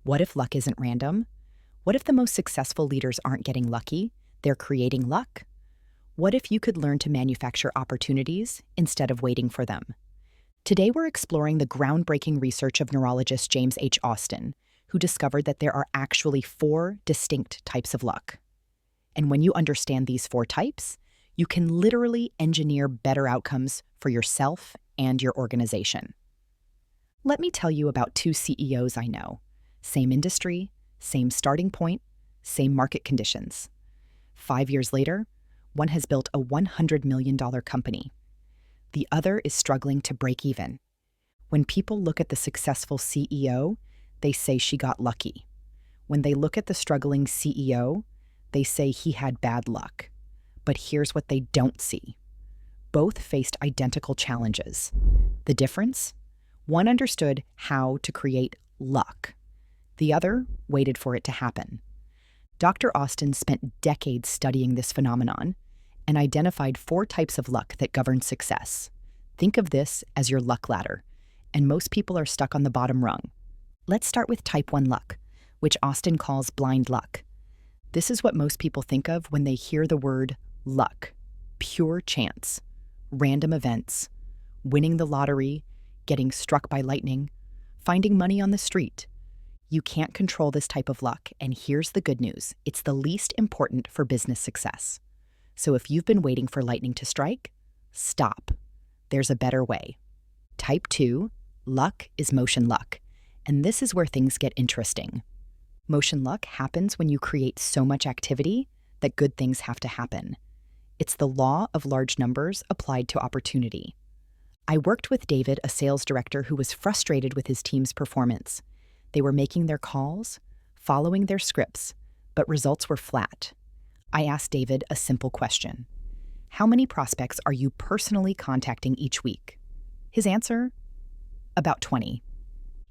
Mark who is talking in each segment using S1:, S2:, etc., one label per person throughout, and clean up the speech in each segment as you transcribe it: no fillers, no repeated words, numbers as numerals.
S1: What if luck isn't random? What if the most successful leaders aren't getting lucky? They're creating luck? What if you could learn to manufacture opportunities instead of waiting for them? Today, we're exploring the groundbreaking research of neurologist James H. Austin, who discovered that there are actually 4 distinct types of luck. And when you understand these 4 types, you can literally engineer better outcomes for yourself and your organization. Let me tell you about 2 CEOs I know. Same industry, same starting point, same market conditions. 5 years later, one has built a $100 million company. The other is struggling to break even. When people look at the successful CEO, they say she got lucky. When they look at the struggling CEO, they say he had bad luck. But here's what they don't see. Both faced identical challenges. The difference? One understood how to create luck. The other waited for it to happen. Dr. Austin spent decades studying this phenomenon and identified 4 types of luck that govern success. Think of this as your luck ladder, and most people are stuck on the bottom rung. Let's start with type 1 luck, which Austin calls blind luck. This is what most people think of when they hear the word luck. Pure chance, random events, winning the lottery, getting struck by lightning, finding money on the street. You can't control this type of luck, and here's the good news. It's the least important for business success. So if you've been waiting for lightning to strike, stop. There's a better way. Type 2, luck is motion luck, and this is where things get interesting. Motion luck happens when you create so much activity that good things have to happen. It's the law of large numbers applied to opportunity. I worked with David, a sales director who was frustrated with his team's performance. They were making their calls, following their scripts, but results were flat. I asked David a simple question. How many prospects are you personally contacting each week? His answer? About 20.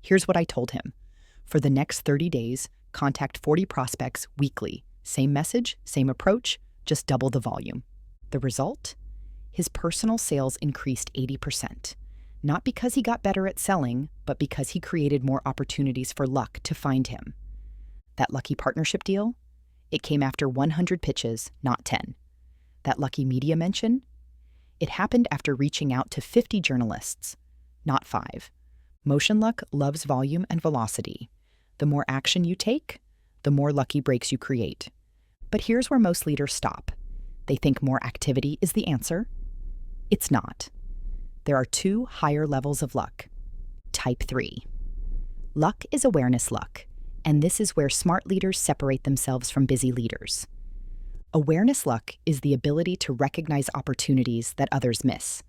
S1: Here's what I told him. For the next 30 days, contact 40 prospects weekly. Same message, same approach, just double the volume. The result? His personal sales increased 80%. Not because he got better at selling, but because he created more opportunities for luck to find him. That lucky partnership deal? It came after 100 pitches, not 10. That lucky media mention? It happened after reaching out to 50 journalists, not 5. Motion luck loves volume and velocity. The more action you take, the more lucky breaks you create. But here's where most leaders stop. They think more activity is the answer. It's not. There are 2 higher levels of luck. Type 3. Luck is awareness luck, and this is where smart leaders separate themselves from busy leaders. Awareness luck is the ability to recognize opportunities that others miss,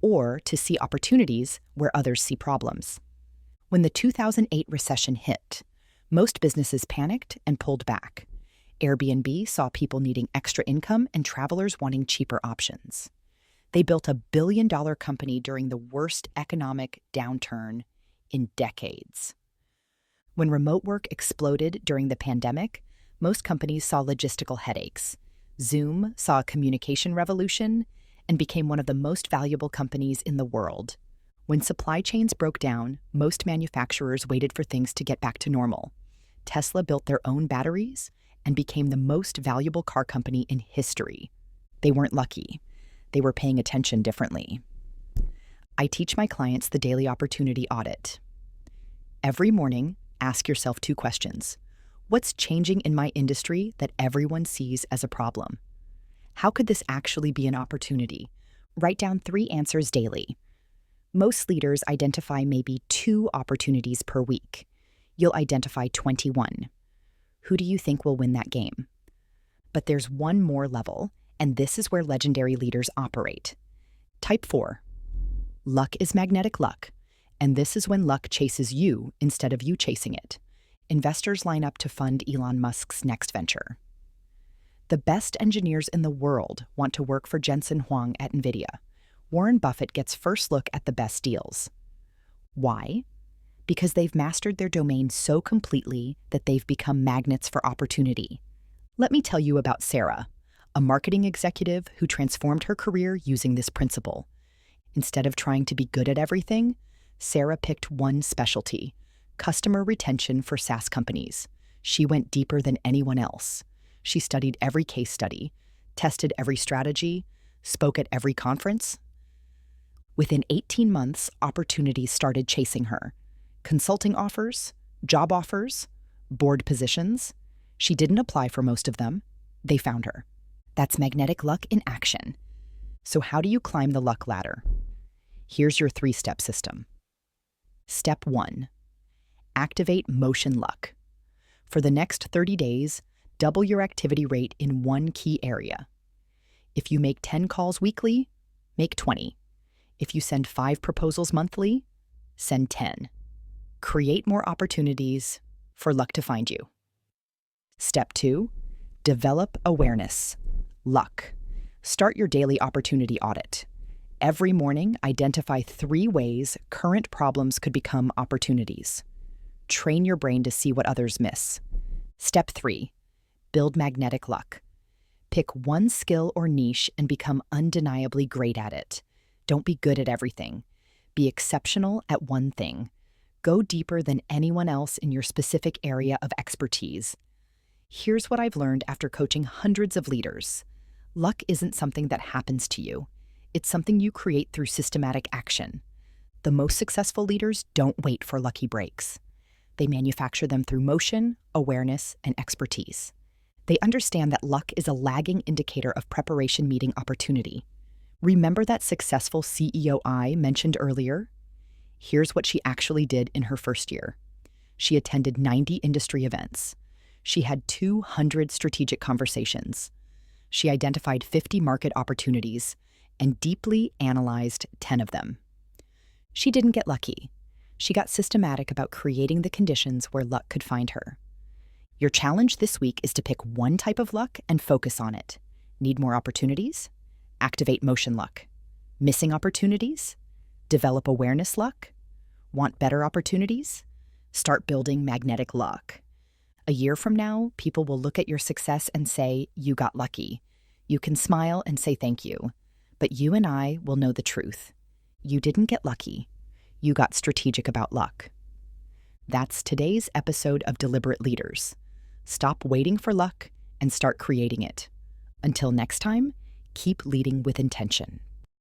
S1: or to see opportunities where others see problems. When the 2008 recession hit, most businesses panicked and pulled back. Airbnb saw people needing extra income and travelers wanting cheaper options. They built a billion-dollar company during the worst economic downturn in decades. When remote work exploded during the pandemic, most companies saw logistical headaches. Zoom saw a communication revolution and became one of the most valuable companies in the world. When supply chains broke down, most manufacturers waited for things to get back to normal. Tesla built their own batteries and became the most valuable car company in history. They weren't lucky. They were paying attention differently. I teach my clients the Daily Opportunity Audit. Every morning, ask yourself 2 questions. What's changing in my industry that everyone sees as a problem? How could this actually be an opportunity? Write down 3 answers daily. Most leaders identify maybe 2 opportunities per week. You'll identify 21. Who do you think will win that game? But there's one more level, and this is where legendary leaders operate. Type 4. Luck is magnetic luck, and this is when luck chases you instead of you chasing it. Investors line up to fund Elon Musk's next venture. The best engineers in the world want to work for Jensen Huang at NVIDIA. Warren Buffett gets first look at the best deals. Why? Because they've mastered their domain so completely that they've become magnets for opportunity. Let me tell you about Sarah, a marketing executive who transformed her career using this principle. Instead of trying to be good at everything, Sarah picked one specialty, Customer retention for SaaS companies. She went deeper than anyone else. She studied every case study, tested every strategy, spoke at every conference. Within 18 months, opportunities started chasing her. Consulting offers, job offers, board positions. She didn't apply for most of them. They found her. That's magnetic luck in action. So how do you climb the luck ladder? Here's your 3-step system. Step 1. Activate motion luck. For the next 30 days, double your activity rate in one key area. If you make 10 calls weekly, make 20. If you send 5 proposals monthly, send 10. Create more opportunities for luck to find you. Step 2. Develop awareness. Luck. Start your daily opportunity audit. Every morning, identify 3 ways current problems could become opportunities. Train your brain to see what others miss. Step 3. Build magnetic luck. Pick one skill or niche and become undeniably great at it. Don't be good at everything. Be exceptional at one thing. Go deeper than anyone else in your specific area of expertise. Here's what I've learned after coaching hundreds of leaders. Luck isn't something that happens to you. It's something you create through systematic action. The most successful leaders don't wait for lucky breaks. They manufacture them through motion, awareness, and expertise. They understand that luck is a lagging indicator of preparation meeting opportunity. Remember that successful CEO I mentioned earlier? Here's what she actually did in her first year. She attended 90 industry events. She had 200 strategic conversations. She identified 50 market opportunities and deeply analyzed 10 of them. She didn't get lucky. She got systematic about creating the conditions where luck could find her. Your challenge this week is to pick one type of luck and focus on it. Need more opportunities? Activate motion luck. Missing opportunities? Develop awareness luck. Want better opportunities? Start building magnetic luck. A year from now, people will look at your success and say, you got lucky. You can smile and say thank you. But you and I will know the truth. You didn't get lucky. You got strategic about luck. That's today's episode of Deliberate Leaders. Stop waiting for luck and start creating it. Until next time, keep leading with intention.